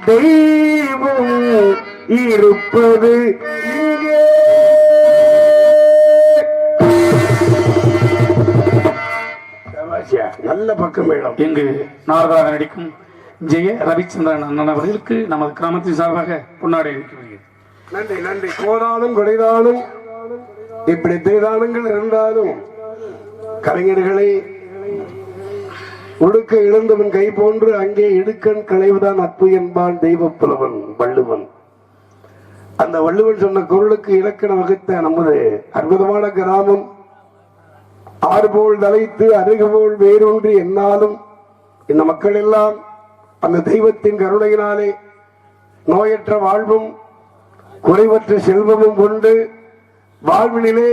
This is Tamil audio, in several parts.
தெய்வம் இருப்பது இங்கே. நல்ல பக்கம் வேணும். இங்கு நாரதராக நடிக்கும் ஜெய ரவிச்சந்திரன் அண்ணன் அவர்களுக்கு நமது கிராமத்தின் சார்பாக பொன்னாடை அளிக்கிறது. நன்றி நன்றி. கோதானும் கொடைதானும் இப்படி திரைதானங்கள் இருந்தாலும் கலைஞர்களை ஒடுக்க இழந்தவன் கை போன்று அங்கே இடுக்கண் களைவுதான் அற்பு என்பான் தெய்வ புலவன் வள்ளுவன். அந்த வள்ளுவன் சொன்ன குரலுக்கு இலக்கணம் வகுத்த நமது அற்புதமான கிராமம் ஆறு போல் தலைத்து அருகு போல் வேரூன்றி என்னாலும் இந்த மக்கள் எல்லாம் அந்த தெய்வத்தின் கருணையினாலே நோயற்ற வாழ்வும் குறைவற்ற செல்வமும் கொண்டு வாழ்வினிலே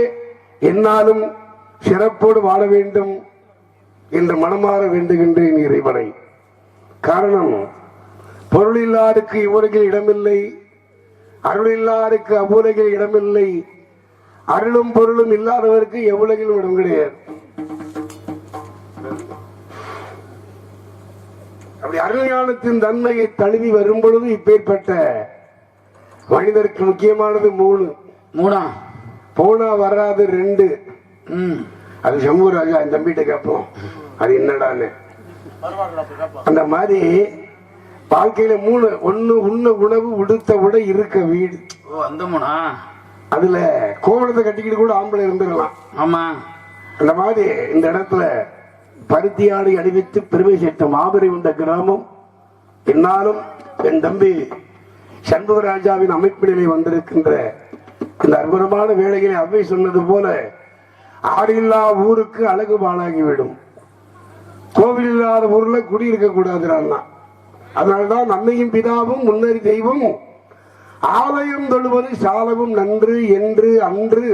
என்னாலும் சிறப்போடு வாழ வேண்டும் என்று மனமாற வேண்டுகின்றேன் இறைவனை. காரணம், பொருளில்லாருக்கு இவ்வுலகில் இடமில்லை, அருளில்லாருக்கு அவ்வுலகில் இடமில்லை, அருளும் பொருளும் இல்லாதவருக்கு எவ்வுலகிலும் இடம் கிடையாது. அப்படி அருள்ஞானத்தின் தன்மையை தழுவி வரும் பொழுது இப்பேற்பட்ட மனிதருக்கு முக்கியமானது மூணா போனா வராது 2. அது சமூகராஜா என் தம்பிட்ட கேட்போம், அது என்னடான்னு. அந்த மாதிரி வாழ்க்கையில 3. 1 உண்ண உணவு, உடுத்த உடை, இருக்க வீடு. அதுல கோவணத்தை கட்டிக்கிட்டு கூட ஆம்பளை இருந்துடலாம். ஆமா, அந்த மாதிரி இந்த இடத்துல பருத்தியாடை அணிவித்து பெருமை சேர்த்த மாபெரும் இந்த கிராமம் என்னாலும் என் தம்பி சண்முகராஜாவின் அமைப்பினிலே வந்திருக்கின்ற இந்த அற்புதமான வேளைகளை அவை சொன்னது போல ஆடில்லா ஊருக்கு அழகு பாழாகிவிடும். கோவில் இல்லாத ஊர்ல குடியிருக்க கூடாதுன்னா. அதனால்தான் அன்னையும் பிதாவும் முன்னறி தெய்வம் ஆலயம் தொழுவது சாலவும் நன்று என்று அன்று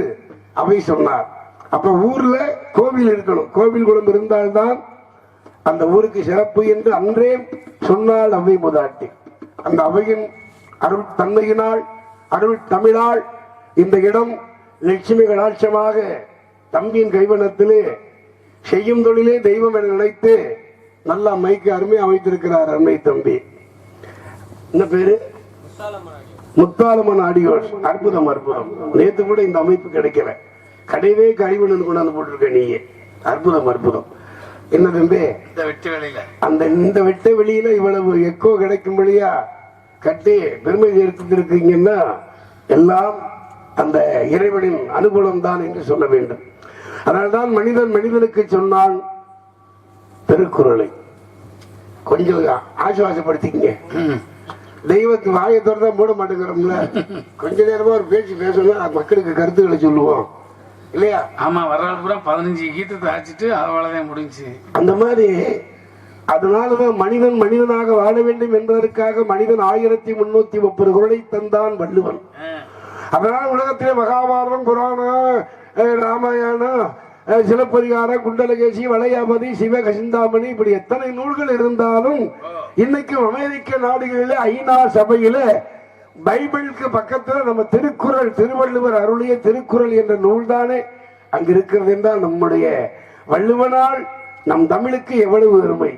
அவை சொன்னார். அப்ப ஊர்ல கோவில் இருக்கணும், கோவில் குளம் இருந்தால்தான் அந்த ஊருக்கு சிறப்பு என்று அன்றே சொன்னால் அவை முதாட்டி. அந்த அவையின் அருள் தன்மையினால் அருள் தமிழால் இந்த இடம் லட்சுமி கடாட்சமாக தம்பியின் கைவண்ணத்திலே செய்யும் தொழிலே தெய்வம் என நினைத்து நல்ல அம்மைக்கு அருமையை அமைத்திருக்கிறார் அருமை தம்பி. என்ன பேரு? முத்தாலம்மன் ஆடியோஸ். அற்புதம் அற்புதம். நேற்று கூட இந்த அமைப்பு கிடைக்கல, கடைவே கைவண்ணன் கொண்டாந்து போட்டிருக்க நீயே. அற்புதம் அற்புதம். என்ன தம்பி இந்த வெட்ட வெளியில இவ்வளவு எக்கோ கிடைக்கும்படியா கட்டி பெருமை எடுத்துருக்கீங்கன்னா எல்லாம் அந்த இறைவனின் அனுகூலம் தான் என்று சொல்ல வேண்டும். அதனால்தான் மனிதன் மனிதனுக்கு சொன்னான் திருக்குறளை. கொஞ்சம் ஆசுவாசப்படுத்திக்கங்க. தெய்வத்து வாயை திறந்தா மூட மாட்டேங்கிறோம்ல, கொஞ்ச நேரமா ஒரு பேச்சு பேசணும், மக்களுக்கு கருத்துக்களை சொல்லுவோம் இல்லையா? ஆமா, வர்ற 15 கீதத்தை ஆச்சிட்டு அவ்வளவுதான் முடிஞ்சு. அந்த மாதிரி அதனாலதான் மனிதன் மனிதனாக வாழ வேண்டும் என்பதற்காக மனிதன் 1330 குறளை தந்தான் வள்ளுவன். அதனால உலகத்திலே மகாபாரதம், புராணம், ராமாயணம், சிலப்பதிகாரம், குண்டலகேசி, வளையாபதி, சிவகசிந்தாமணி, இப்படி எத்தனை நூல்கள் இருந்தாலும் இன்னைக்கும் அமெரிக்க நாடுகளிலே ஐநா சபையில பைபிளுக்கு பக்கத்துல நம்ம திருக்குறள், திருவள்ளுவர் அருளிய திருக்குறள் என்ற நூல் தானே அங்க இருக்கிறது என்றால் நம்முடைய வள்ளுவனால் நம் தமிழுக்கு எவ்வளவு பெருமை.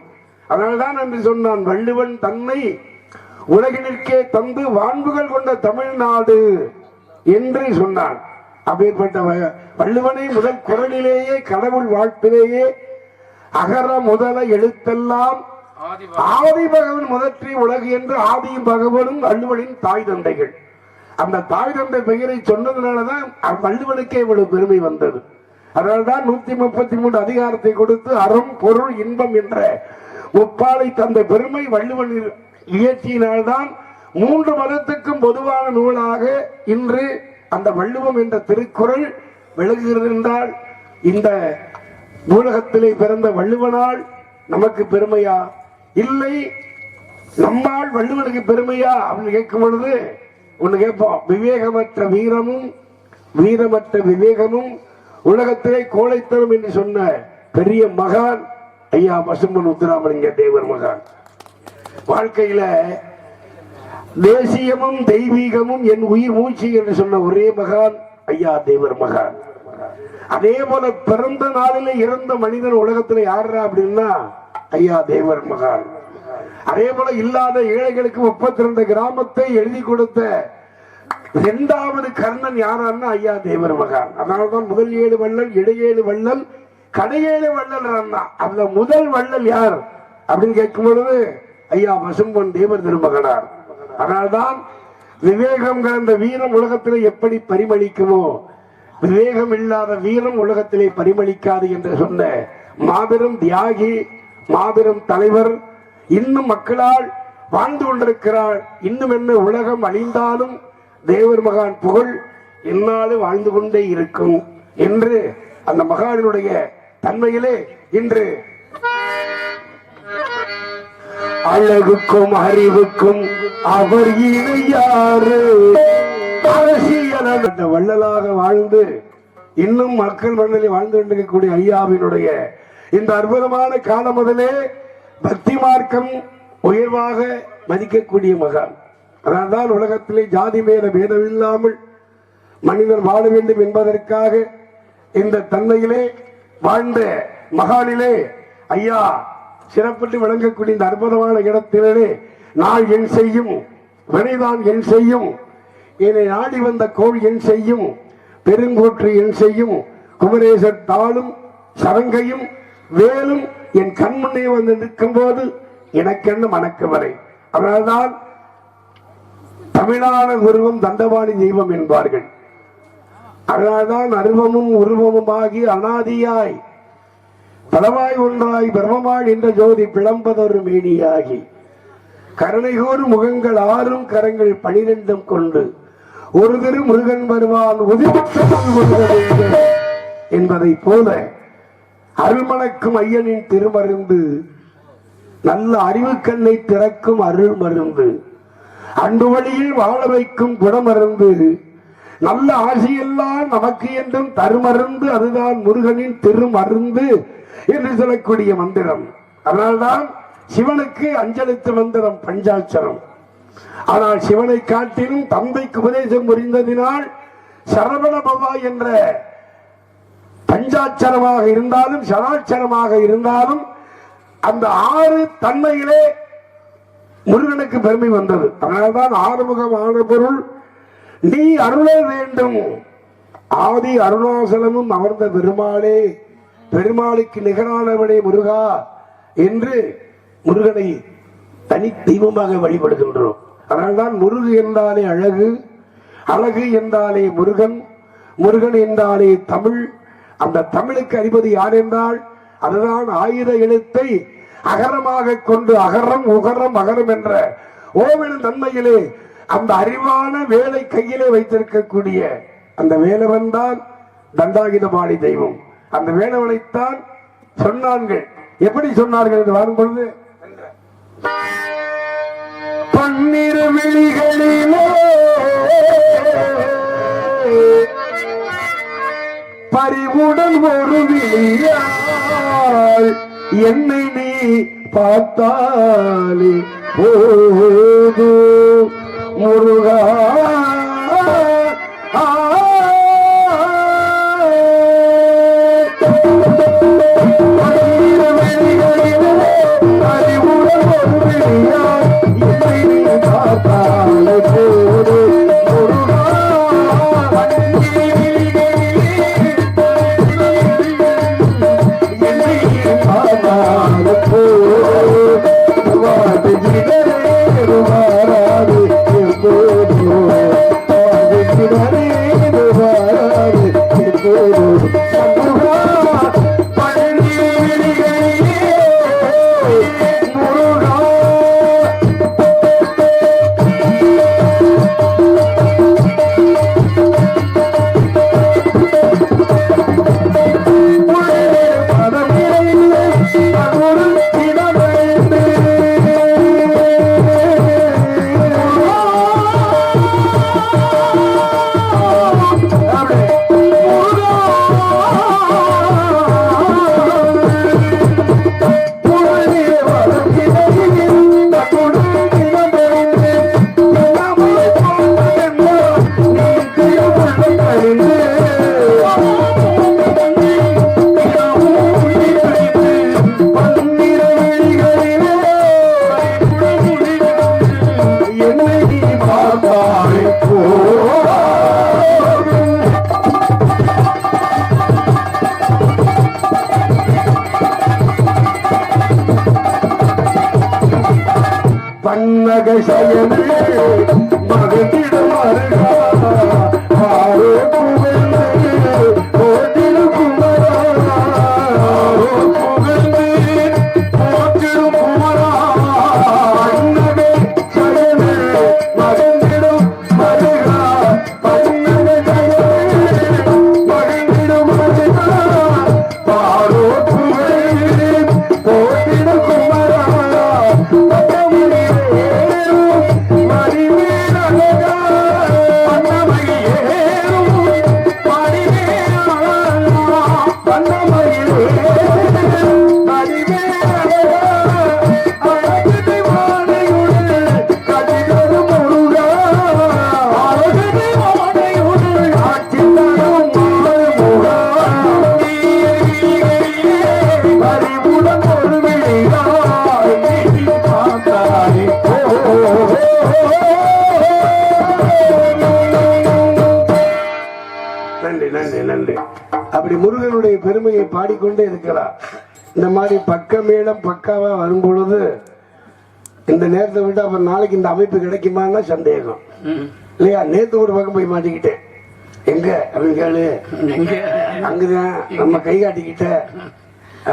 அதனால்தான் என்று சொன்னான், வள்ளுவன் தன்னை உலகினிற்கே தந்து வான்புகள் கொண்ட தமிழ்நாடு என்று சொன்னான். அப்பேற்பட்ட வள்ளுவனை முதல் குரலிலேயே கடவுள் வாழ்ப்பிலேயே அகர முதல எழுத்தெல்லாம் ஆதி பகவன் முதற்றி உலகு என்று ஆதி பகவனும் வள்ளுவனின் தாய் தந்தைகள். அந்த தாய் தந்தை பெயரை சொன்னதுனாலதான் வள்ளுவனுக்கே இவ்வளவு பெருமை வந்தது. அதனால்தான் 133 அதிகாரத்தை கொடுத்து அறம் பொருள் இன்பம் என்ற முப்பாலை தந்த பெருமை வள்ளுவன் இயற்றியினால்தான் 3 மதத்துக்கும் பொதுவான நூலாக இன்று அந்த வள்ளுவம் என்ற திருக்குறள் விளங்குகிறது. என்றால் இந்த நூலகத்திலே பிறந்த வள்ளுவனால் நமக்கு பெருமையா இல்லை நம்மால் வள்ளுவனுக்கு பெருமையா அப்படின்னு கேட்கும் பொழுது ஒண்ணு கேட்போம், விவேகமற்ற வீரமும் வீரமற்ற விவேகமும் உலகத்திலே கோழைத்தரும் என்று சொன்ன பெரிய மகான் ஐயா பசும்பொன் முத்துராமலிங்க தேவர் மகான். வாழ்க்கையில தேசியமும் தெய்வீகமும் என் உயிர் மூச்சு என்று சொன்ன ஒரே மகான் ஐயா தேவர் மகான். அதே போல பிறந்த நாளிலே இறந்த மனிதன் உலகத்துல யாரா அப்படின்னா ஐயா தேவர் மகான். அதே போல இல்லாத ஏழைகளுக்கு 32 கிராமத்தை எழுதி கொடுத்த 2வது கர்ணன் யாரான்னா ஐயா தேவர் மகான். அதனால்தான் முதல் 7 வள்ளல், இடையேழு வள்ளல், கடையேழு வள்ளல். அதுல முதல் வள்ளல் யார் அப்படின்னு கேட்கும் பொழுது ஐயா பசும்பொன் தேவர் திருமகனார். அதனால்தான் விவேகம் கலந்த வீரம் உலகத்திலே எப்படி பரிமளிக்குமோ, விவேகம் இல்லாத வீரம் உலகத்திலே பரிமளிக்காது என்று சொன்ன மாபெரும் தியாகி, மாபெரும் தலைவர், இன்னும் மக்களால் வாழ்ந்து கொண்டிருக்கிறார். இன்னும் என்ன உலகம் அழிந்தாலும் தேவர் மகான் புகழ் என்னாலும் வாழ்ந்து கொண்டே இருக்கும் என்று அந்த மகானுடைய தன்மையிலே இன்று அழகுக்கும் அறிவுக்கும் அவர் இணையாறு அரசியல் வள்ளலாக வாழ்ந்து இன்னும் மக்கள் மண்ணில் வாழ்ந்து கொண்டிருக்கக்கூடிய ஐயாவினுடைய இந்த அற்புதமான காலம் முதலே பக்தி மார்க்கம் உயர்வாக மதிக்கக்கூடிய மகான். அதனால்தான் உலகத்திலே ஜாதி மேல பேதம் இல்லாமல் மனிதன் வாழ வேண்டும் என்பதற்காக இந்த தன்மையிலே வாழ்ந்த மகானிலே ஐயா சிறப்பிட்டு விளங்கக்கூடிய இந்த அற்புதமான இடத்திலே நாள் என் செய்யும், வினைதான் என் செய்யும், என்னை நாடி வந்த கோள் என் செய்யும், பெருங்கூற்று என் செய்யும், குமரேசர் தாளும் சரங்கையும் வேலும் என் கண்முன்னே வந்து நிற்கும் போது எனக்கென்ன மணக்க வரை. அதனால்தான் தமிழான உருவம் தண்டவாணி தெய்வம் என்பார்கள். அதனால்தான் அருவமும் உருவமுமாகி அனாதியாய் பலவாய் ஒன்றாய் பிரமமாய் என்ற ஜோதி பிளம்பதொரு மேனியாகி கருணைகோர் முகங்கள் 6 கரங்கள் 12 கொண்டு ஒரு திரு முருகன் வருவான் என்பதை போல அருள்மணக்கும் ஐயனின் திருமருந்து, நல்ல அறிவு கண்ணை திறக்கும் அருள் மருந்து, அன்பு வழியில் வாழ வைக்கும் குணமருந்து, நல்ல ஆசையெல்லாம் நமக்கு என்றும் தருமருந்து, அதுதான் முருகனின் திருமருந்து என்று சொல்லக்கூடிய மந்திரம். அதனால்தான் சிவனுக்கு அஞ்சலித்த மந்திரம் பஞ்சாட்சரம். ஆனால் சிவனை காட்டிலும் தந்தைக்கு உபதேசம் புரிந்ததினால் சரவண பவா என்ற பஞ்சாட்சரமாக இருந்தாலும் சராட்சரமாக இருந்தாலும் அந்த 6 தன்மையிலே முருகனுக்கு பெருமை வந்தது. அதனால்தான் ஆறுமுகம் ஆன பொருள் நீ அருள வேண்டும், ஆதி அருணாசலமும் அமர்ந்த பெருமாளே, பெருமாளுக்கு நிகரானவனே முருகா என்று முருகனை தனி தெய்வமாக வழிபடுகின்றோம். அதனால்தான் முருகு என்றாலே அழகு, அழகு என்றாலே முருகன், முருகன் என்றாலே தமிழ். அந்த தமிழுக்கு அதிபதி யார் என்றால் அதுதான் ஆயுத எழுத்தை அகரமாக கொண்டு அகரம் உகரம் அகரம் என்ற ஓவெனும் தன்மையிலே அந்த அறிவான வேலை கையிலே வைத்திருக்கக்கூடிய அந்த வேலவன் தான் தண்டாயுதபாணி தெய்வம். அந்த வேலவனைத்தான் சொன்னார்கள். எப்படி சொன்னார்கள் என்று வரும் பொழுது, பன்னிரு விழிகளிலே பறிவுடன் ஒரு விழியால் என்னை நீ பார்த்தாலே போது முருகா. அறிவுடன் ஒரு விழியால் என்னை நீ பார்த்தாலே போது முருகா. பன்னக சயனே மகிழ்ந்திடும் அருகா ஆரோ புகழ்ந்து போற்றிடும் குமரா ஆரோ புகழ்ந்து போற்றிடும் குமரா பன்னக சயனே மகிழ்ந்திடும் அருகா பன்னக சயனே மகிழ்ந்திடும் அருகா ஆரோ புகழ்ந்து போற்றிடும் குமரா நன்றி நன்றி நன்றி. அப்படி முருகனுடைய பெருமையை பாடிக்கொண்டே இருக்கிறார். இந்த மாதிரி பக்க மேளம் பக்காவா வரும் பொழுது இந்த நேரத்தை விட்டு அப்புறம் நாளைக்கு இந்த அமைப்பு கிடைக்குமான்னா சந்தேகம் இல்லையா? நேத்து ஒரு பக்கம் போய் மாட்டிக்கிட்டேன். எங்க அப்படின்னு கேளு, அங்குதான் நம்ம கை காட்டிக்கிட்ட.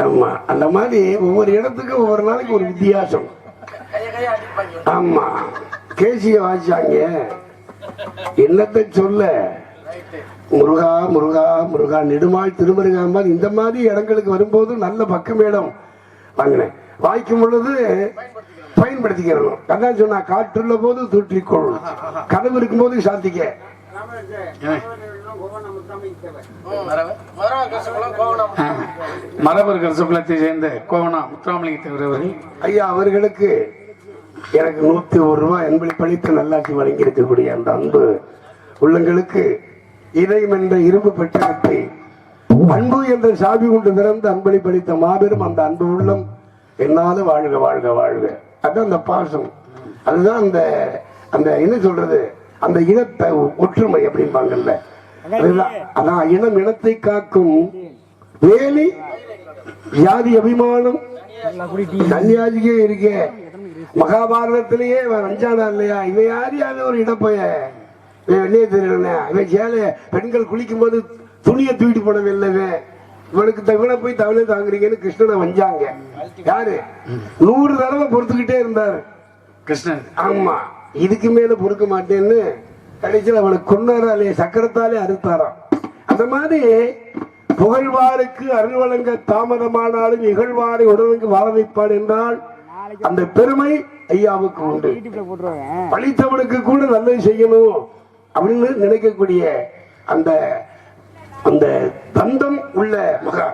ஆமா, அந்த மாதிரி ஒவ்வொரு இடத்துக்கும் ஒவ்வொரு நாளைக்கு ஒரு வித்தியாசம். ஆமா, கேசிய வாசிச்சாங்க. என்னத்தை சொல்ல, முருகா முருகா முருகா நெடுமாள் திருமருகாம்பால் இந்த மாதிரி இடங்களுக்கு வரும்போது நல்ல பக்கமேடம் வாங்கினேன். வாய்க்கும் பொழுது பயன்படுத்திக்கிறோம். அதான் சொன்னா, காற்றுள்ள போது தூற்றிக்கொள், கனவு இருக்கும் போது சாத்திக்க. மரபர் கரசுக்குலத்தை சேர்ந்த கோவனா முத்துராமலிங்க தேவர் ஐயா அவர்களுக்கு எனக்கு 101 ரூபாய் என்பளிப்பளித்து நல்லாட்சி வழங்கி இருக்கக்கூடிய அந்த அன்பு உள்ளங்களுக்கு இதயம் என்ற இரும்பு பெட்டகத்தை அன்பு என்ற சாவி கொண்டு திறந்து அன்பளிப்பளித்த மாபெரும் அந்த அன்பு உள்ளம் என்னால வாழ்க வாழ்க வாழ்க. அதான் அந்த பாசம், அதுதான் அந்த அந்த என்ன சொல்றது, அந்த இனத்தை ஒற்றுமை அப்படிம்பாங்கல்ல. அதான் இனம் இனத்தை காக்கும் வேலி ஜாதி அபிமானம் கன்னியாஜிக்கே இருக்கே. மகாபாரதத்திலேயே வஞ்சானா இல்லையா? இவன் யாரையாவது ஒரு இடப்பைய வெள்ளைய தெரியல, இவன் சேலை பெண்கள் குளிக்கும் போது துணியை தூக்கிட்டு போனவில்லைவே, இவனுக்கு தவிர போய் தவளை தாங்குறீங்கன்னு கிருஷ்ணனை வஞ்சாங்க. யாரு 100 தடவை பொறுத்துக்கிட்டே இருந்தாரு கிருஷ்ணன். ஆமா, இதுக்கு மேல பொறுக்க மாட்டேன்னு கடைசியில் அவனை கொன்னாரா இல்லையா, சக்கரத்தாலே அறுத்தாராம். அந்த மாதிரி புகழ்வாருக்கு அருள் வழங்க தாமதமானாலும் இகழ்வாரை உடலுக்கு வாழ வைப்பார் என்றால் அந்த பெருமை ஐயாவுக்கு உண்டு. பழித்தவனுக்கு கூட நல்லது செய்யணும் அப்படின்னு நினைக்கக்கூடிய அந்த அந்த தந்தம் உள்ள மகா.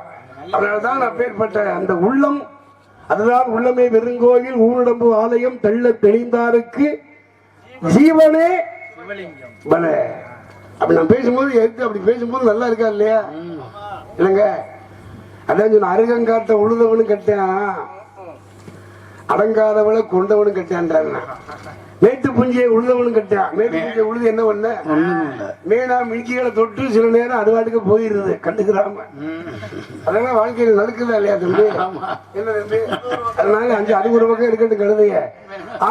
அதனால்தான் அப்பேற்பட்ட அந்த உள்ளம், அதுதான் உள்ளமே வெறுங்கோயில் ஊனடம்பு ஆலயம் தெள்ள தெளிந்தாருக்கு ஜீவனே பல. அப்படி நான் பேசும்போது எதுக்கு அப்படி பேசும்போது நல்லா இருக்கா இல்லையா? இல்லைங்க, அதான் சொன்ன, அருகங்காட்ட உழுதவனு கட்டான், அடங்காதவளை கொண்டவனு கட்டான். மேட்டு புஞ்சியை உழுதவனும் கட்டான். மேட்டு புஞ்சியை உழுது என்ன பண்ண, மேனா மிழ்கிகளை தொட்டு சில நேரம் அது வாட்டுக்கு போயிருது கண்டுக்கிறாம. அதெல்லாம் வாழ்க்கையில் நடக்குதா இல்லையா தம்பி? என்ன தம்பி? அதனால 5 அது ஒரு பக்கம் இருக்கட்டும் கழுதைய.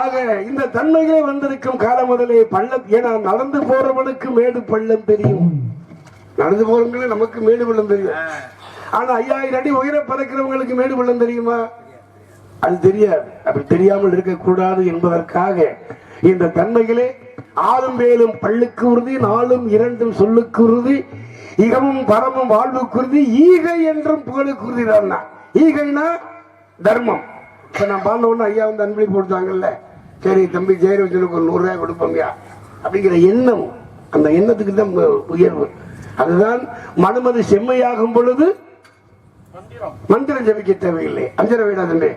ஆக இந்த தன்மைகளே வந்திருக்கும் காலம் முதலே பள்ளம். ஏன்னா நடந்து போறவனுக்கு மேடு பள்ளம் தெரியும், நடந்து போறவங்களே நமக்கு மேடு பள்ளம் தெரியும். ஆனா 5000 அடி உயர பறக்கிறவங்களுக்கு மேடு பள்ளம் தெரியுமா? அது தெரியாது. அப்படி தெரியாமல் இருக்கக்கூடாது என்பதற்காக இந்த தன்மைகளே ஆளும் வேலும் பள்ளுக்கு உறுதி, நாளும் 2 சொல்லுக்கு உறுதி, இகமும் பரமும் வாழ்வுக்கு உறுதி, ஈகை என்றும் புகழுக்கு உறுதி தான். ஈகைனா தர்மம். இப்ப நான் பாண்ட ஒண்ணு ஐயா வந்து அன்பளி போட்டாங்கல்ல, சரி தம்பி ஜெயரவிஜனுக்கு ஒரு 100 ரூபாய் கொடுப்போம்யா அப்படிங்கிற எண்ணம், அந்த எண்ணத்துக்கு தான் உயர்வு. அதுதான் மனமது செம்மையாகும் பொழுது மந்திரம் ஜபிக்க தேவையில்லை. அஞ்சர விடாது.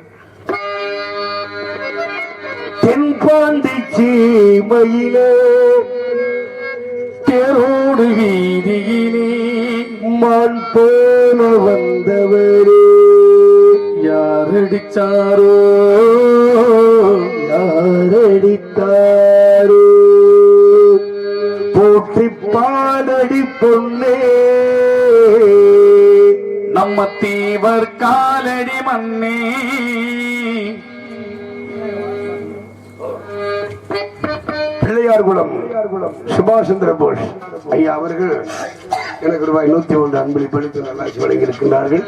தென்பாண்டி சீமையிலே தேரோடு வீதியிலே மான் போல வந்தவரே யாரடிச்சாரோ யாரடித்தாரோ போற்றி பாடடி பொன்னே நம்ம தீவர் காலடி மண்ணே. பிள்ளையார்குளம் சுபாஷ் சந்திர போஸ் ஐயா அவர்கள் எனக்கு ரூபாய் 101 அன்பளிப்படுத்தி நல்லாட்சி வழங்கி இருக்கின்றார்கள்.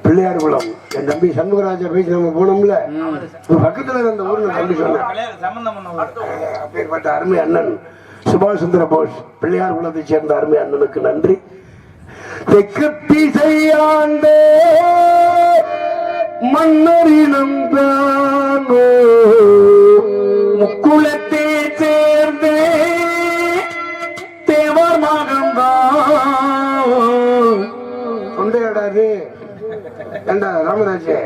பிள்ளையார்குளம் என் தம்பி சண்முகராஜா பேசி நம்ம போனோம்ல, பக்கத்துல அந்த ஊர்ல தம்பி சொன்னேன். அப்பேற்பட்ட அருமை அண்ணன் சுபாஷ் சந்திர போஸ் பிள்ளையார்குளத்தை சேர்ந்த அருமை அண்ணனுக்கு நன்றி. தெற்கு திசையாண்டே மன்னரினம் தானோ முக்குளத்தை சேர்ந்தே தேவர் மகன்தான். தொண்டையாடாது ஏண்டா ராமராஜே,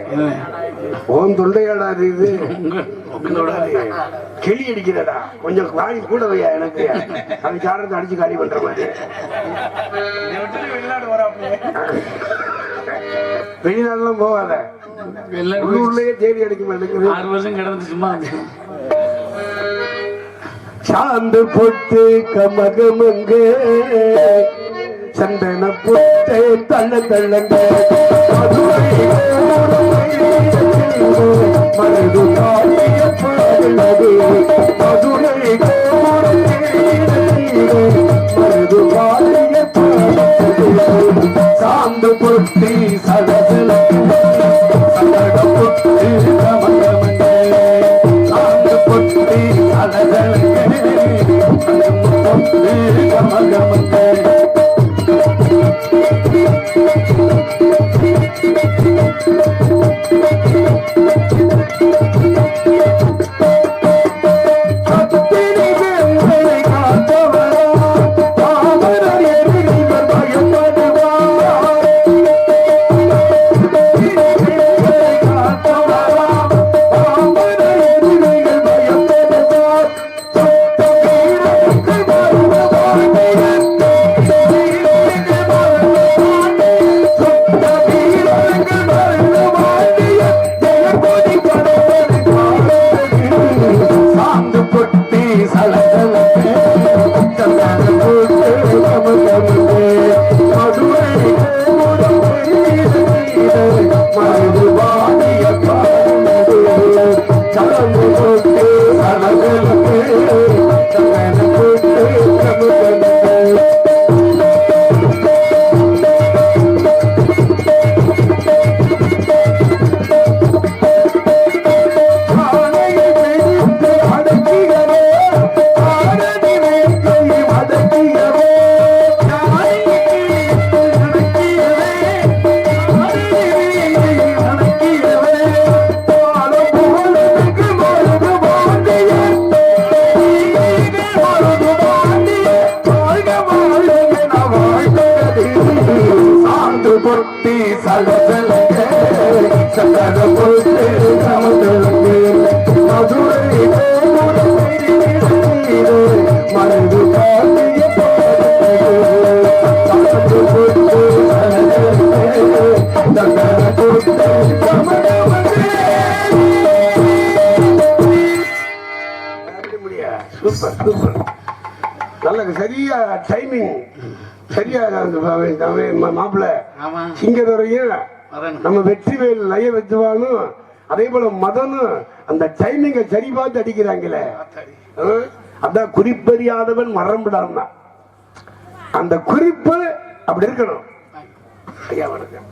ஓன் தொண்டையாடாது இது கிளி அடிக்கிறடா, கொஞ்சம் வாடி கூட வையா எனக்கு, அது சாரத்தை அடிச்சு காலி பண்ற மாதிரி. வெளிநாடுலாம் போகாத, உள்ளூர்லயே தேடி அடிக்க மாட்டேங்குது. 6 வருஷம் கிடந்து சும்மா சாந்து பொட்டு கமகமங்க சந்தன பொட்டு தள்ள தள்ளங்க மருது காலிய பாடுவது மதுரை மருது காலிய பாடுவது சாந்து பொட்டி சலசல சலட பொட்டு கமகமங்க சாந்து பொட்டி சலசல கமகமங்க சரியா டைமிங் சரியா மாப்பிள்ள சிங்கதுரையும் நம்ம வெற்றிவேல் லய வெச்சுவானும் அதே போல மதனும் அந்த டைமிங்க சரி பார்த்து அடிக்கிறாங்களே, அதான் குறிப்பறியாதவன் மரம் விடாம அந்த குறிப்பு அப்படி இருக்கணும். ஐயா வணக்கம்.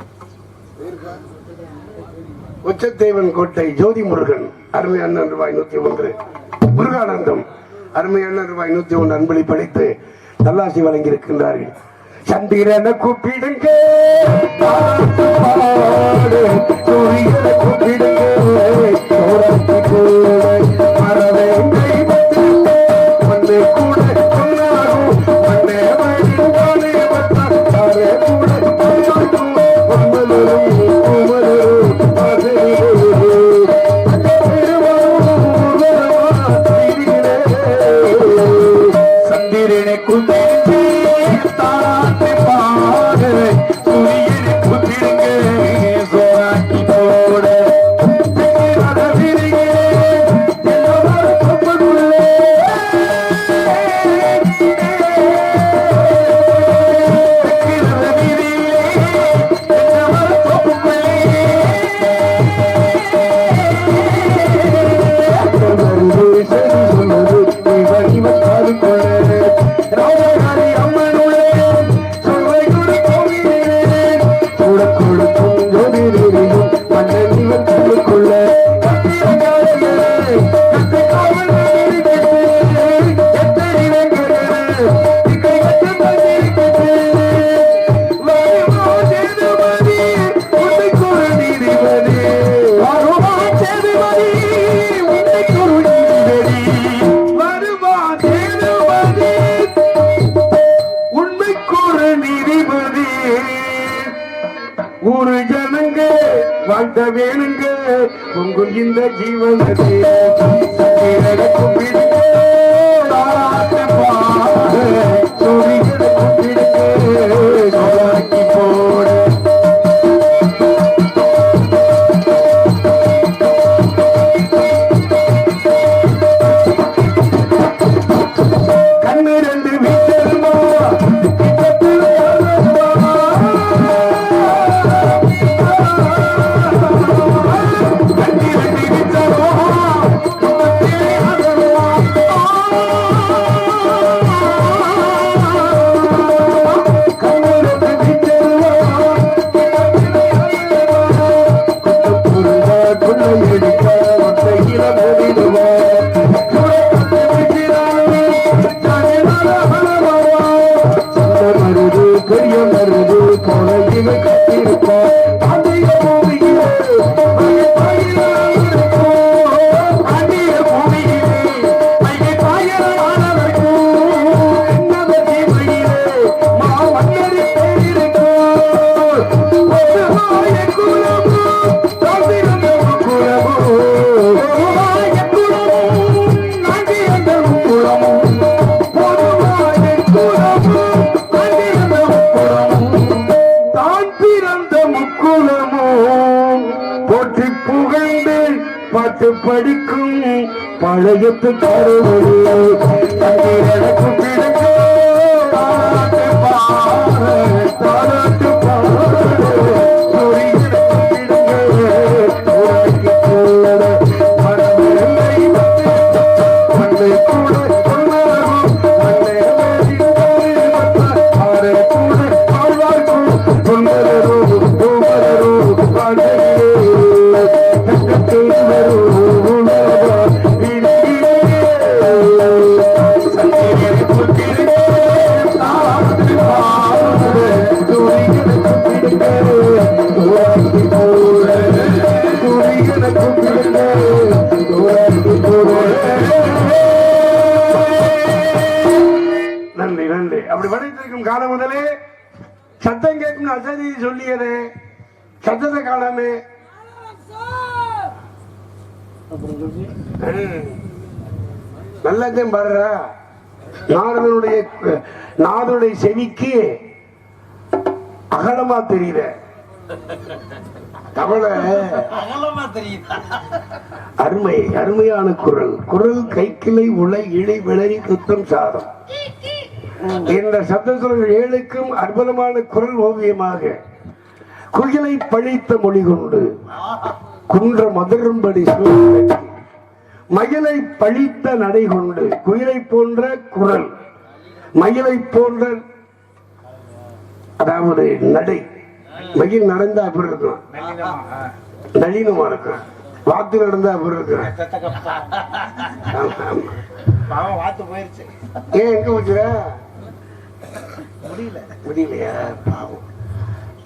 உச்சத்தேவன் கோட்டை ஜோதி முருகன் அருமை அண்ணன் ரூபாய் 101, முருகானந்தம் அருமை அண்ணன் ரூபாய் 101 அன்பளி படைத்து நல்லாசி வழங்கி இருக்கின்றார்கள். சந்திரன கூப்பிடுங்க கூப்பிடுங்க வேணுங்க உங்கள் இந்த ஜீவனத்தை கும்பிடுங்க போடு பாட்டு படிக்கும் பழையத்து கருவடி கும்பிடுங்க தாராட்டு நன்றி நன்றி. அப்படி படித்திருக்கும் காலம் முதலே சத்தம் கேட்கும் அசதி சொல்லியது சத்தத்தை காணாமே நல்லதையும் பாடுற நாதனுடைய செவிக்கு அகலமா தெரியுத தமிழ அருமை அருமையான குரல் கைக்கிளை உலை இழை விளரி குத்தம் சாதம் என்ற சப்தசுரங்கள் ஏழுக்கும் அற்புதமான குரல் ஓவியமாக குயிலை பழித்த மொழி கொண்டு குன்ற மதுரும்படி சூழ்நிலை மயிலை பழித்த நடை கொண்டு குயிலை போன்ற குரல் மயிலை போன்ற அதாவது நடை மயில் நடந்தா அப்படி இருக்கும் நளினமா இருக்கும் வாத்து நடந்தா அப்படி இருக்கும் ஏன் எங்க போச்சுற முடியலையா பாவம்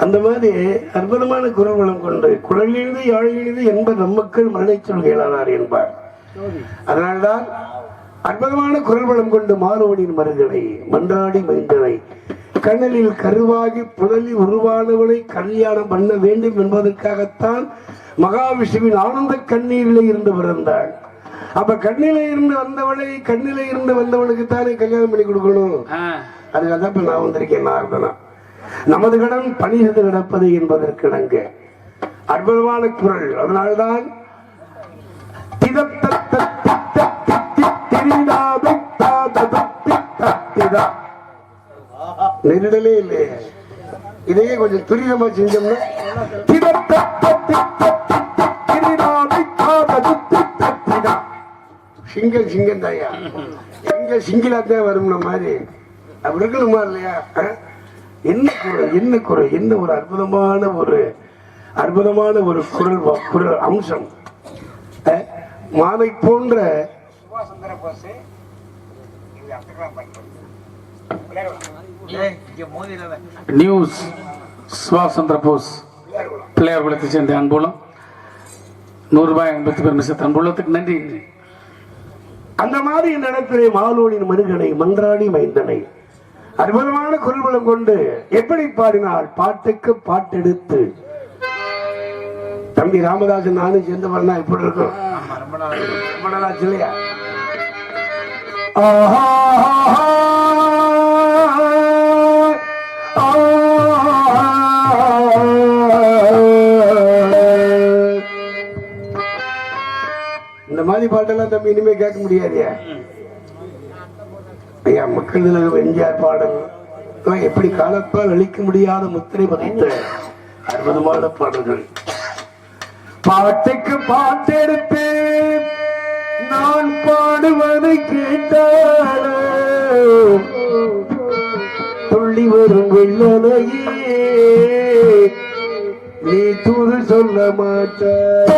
அந்த மாதிரி அற்புதமான குரல் வளம் கொண்டு குரலிலிருந்து யாழிலிருந்து என்பது நம்மக்கள் மழை சொல்கிறார் என்பார். அதனால்தான் அற்புதமான குரல் வளம் கொண்டு மாறுவனின் மருகனை மன்றாடி மைந்தனை கண்ணலில் கருவாகி புனலில் உருவானவனை கல்யாணம் பண்ண வேண்டும் என்பதற்காகத்தான் மகாவிஷ்ணுவின் ஆனந்த கண்ணீரிலே இருந்து பிறந்தாள். அப்ப கண்ணில இருந்து வந்தவனுக்கு தானே கல்யாணம் பண்ணி கொடுக்கணும். அதுக்காக இப்ப நான் வந்திருக்கேன். நார்தனா நமது கடன் பணி செய்து கிடப்பது என்பதற்கிணங்க அற்புதமான குரல். அதனால்தான் நெருடலே இல்லையே. இதையே கொஞ்சம் துரிதமா செஞ்சோம்னா சிங்கம் சிங்கம் தாயா எங்க சிங்கிலாத்தான் வரும்ன மாதிரி அப்படி இருக்கணுமா இல்லையா? என்ன குரல் என்ன ஒரு அற்புதமான ஒரு குரல் அம்சம். மானை போன்ற நியூஸ் சுபாஷ் சந்திர போஸ் பிள்ளையார் குளத்தை சேர்ந்த அன்புலம் 100 ரூபாய் அன்பத்து பெருமிசத்து அன்புள்ளத்துக்கு நன்றி. அந்த மாதிரி இந்த இடத்திலே மாலோனின் மருகனை மன்றாடி மைந்தனை அற்புதமான குரல் வளம் கொண்டு எப்படி பாடினார்? பாட்டுக்கு பாட்டெடுத்து தம்பி ராமதாசன் நானும் சேர்ந்து பண்ணா இப்படி இருக்கும். ரொம்ப நாள் ஆச்சு இல்லையா? இந்த மாதிரி பாட்டெல்லாம் தம்பி இனிமே கேட்க முடியாதியா? ஐயா மக்கள் எம்ஜிஆர் பாடல் எப்படி காலத்தால் அழிக்க முடியாத முத்திரை பதித்த அற்புதமான பாடல்கள். பாட்டுக்கு பாட்டெடுத்து நான் பாடுவதை கேட்டால் துள்ளி வரும் வெள்ளலையே நீ தூது சொல்ல மாட்டாய்.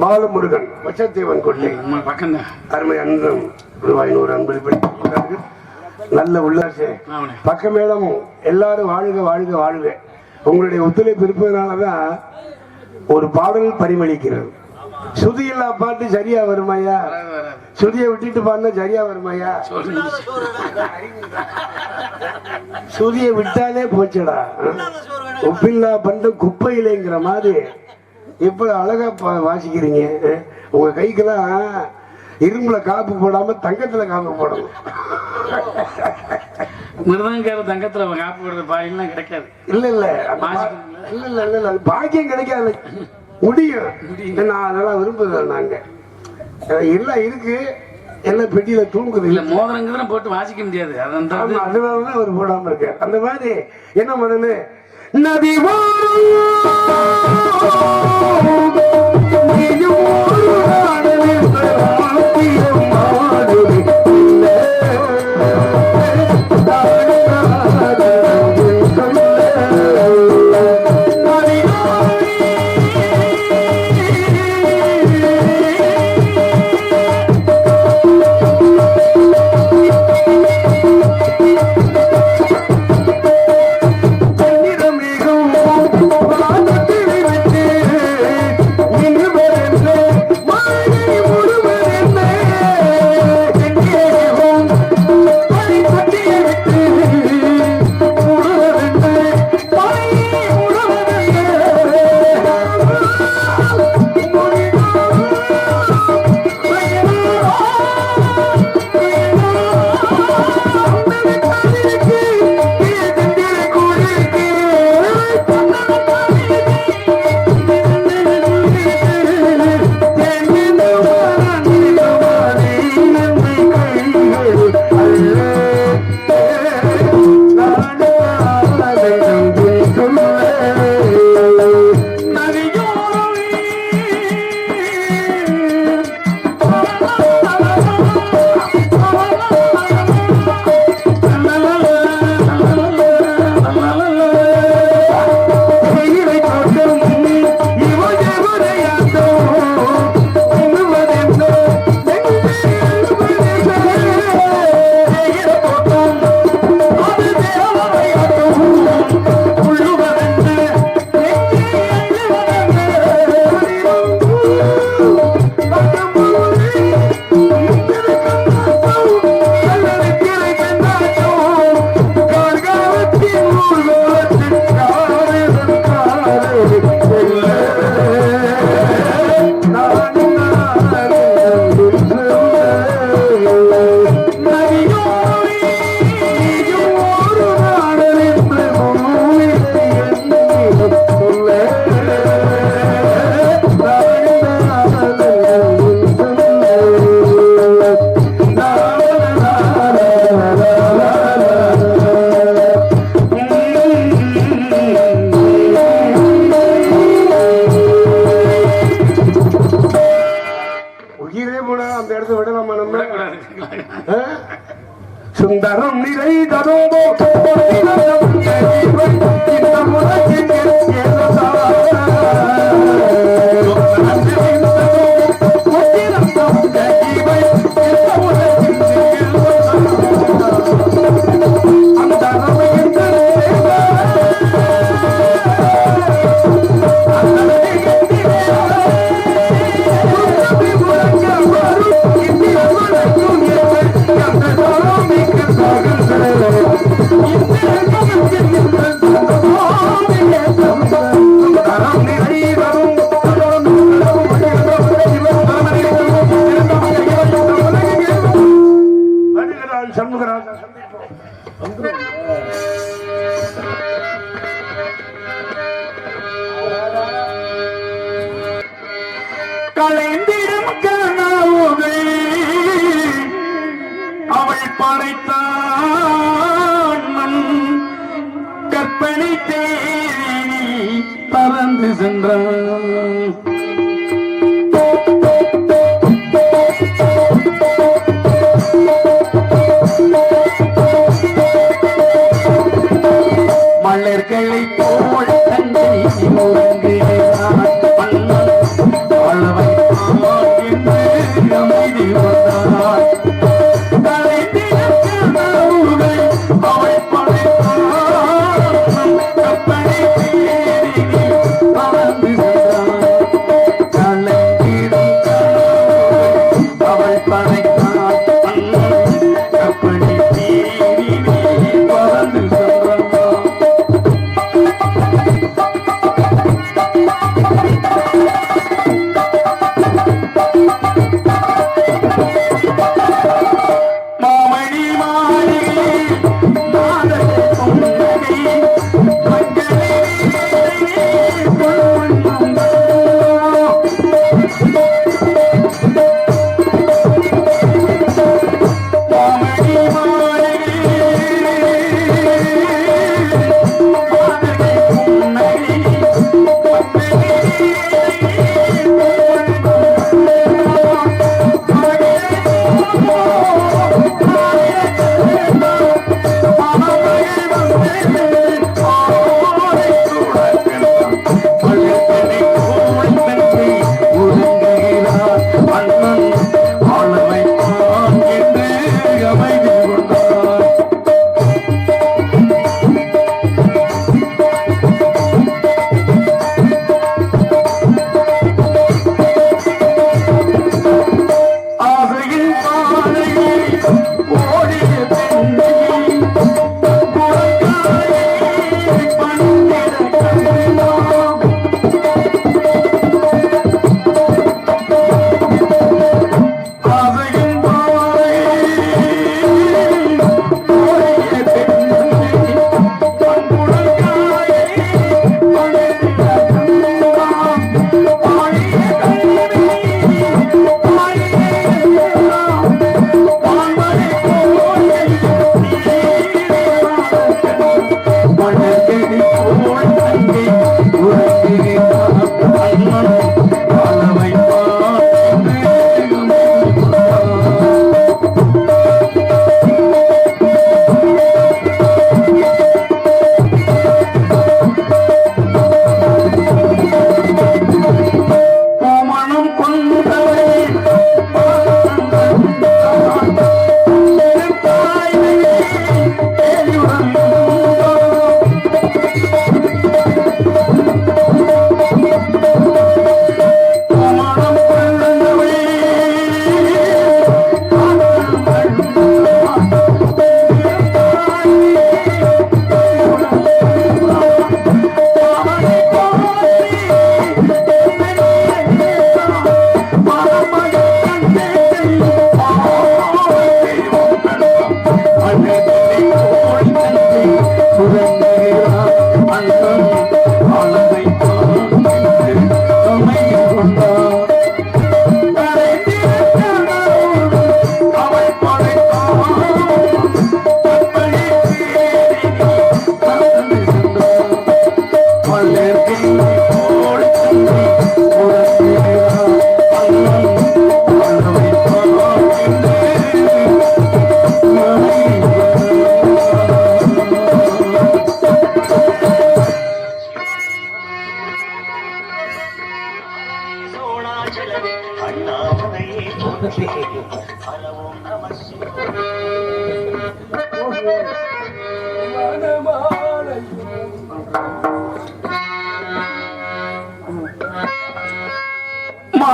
பாலமுருகன் வச்சத்தேவன் கொள்ளை பக்கம் அருமை அன்பும் ரூபாய் 100 அன்பளிப்பு நல்ல உள்ளாசே பக்க மேலும் எல்லாரும் வாழ்க வாழ்க வாழ்க. உங்களுடைய ஒத்துழைப்பு இருப்பதனாலதான் ஒரு பாடல் பரிமளிக்கிறது. சுதி இல்லா பாட்டு சரியா வருமாயா? சுதியை விட்டுட்டு பாடினா சரியா வருமாயா? சுதியை விட்டாலே போச்சுடா. உப்பில்லா பண்டு குப்பையிலேங்கிற மாதிரி இப்ப அழகா வாசிக்கிறீங்க. உங்க கைக்கெல்லாம் இரும்புல காப்பு போடாம தங்கத்துல காப்பு போடணும். மிருதங்கார தங்கத்துல காப்பு போடுறது பாயெல்லாம் கிடைக்காது. இல்ல இல்ல இல்ல இல்ல இல்ல இல்ல பாக்கியம் கிடைக்காது. முடியும். நான் அதெல்லாம் விரும்புகிறேன். நாங்க எல்லாம் இருக்கு, எல்லாம் பெட்டியில தூங்குது. இல்ல மோதிரங்க போட்டு வாசிக்க முடியாது. அதனாலதான் அவர் போடாம இருக்க. அந்த மாதிரி என்ன பண்ணு நதி சுந்தரம் நிறை தரும்போ கலைந்திடும் கனவுகள் அவள் படைத்தான் மண் கற்பனை தேடி பறந்து சென்றான். மலர்களை போல் தந்தை உறங்குகிறான் மன்னன் வாழவை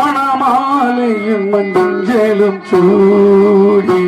மானமாலையும் மஞ்சளும் சூடி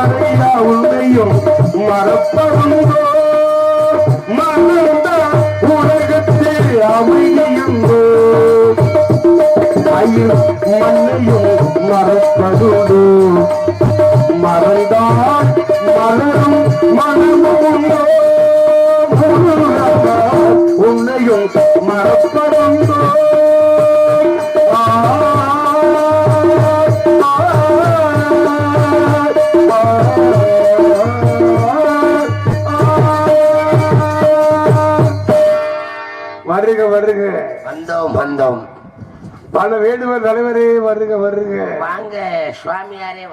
மறையா உன்னையும் மறப்பதுண்டோ மறந்த உலகத்தே அமையுண்டோ ஐயும் மண்ணையும் மறப்பதுண்டோ மறந்தால் மலரும் மனமுண்டோ உன்னையும் மறப்பதுண்டோ வருக வருக வந்தோம் வந்தோம் பல வேடுவர் தலைவரே வருக வருக வாங்க சுவாமியாரே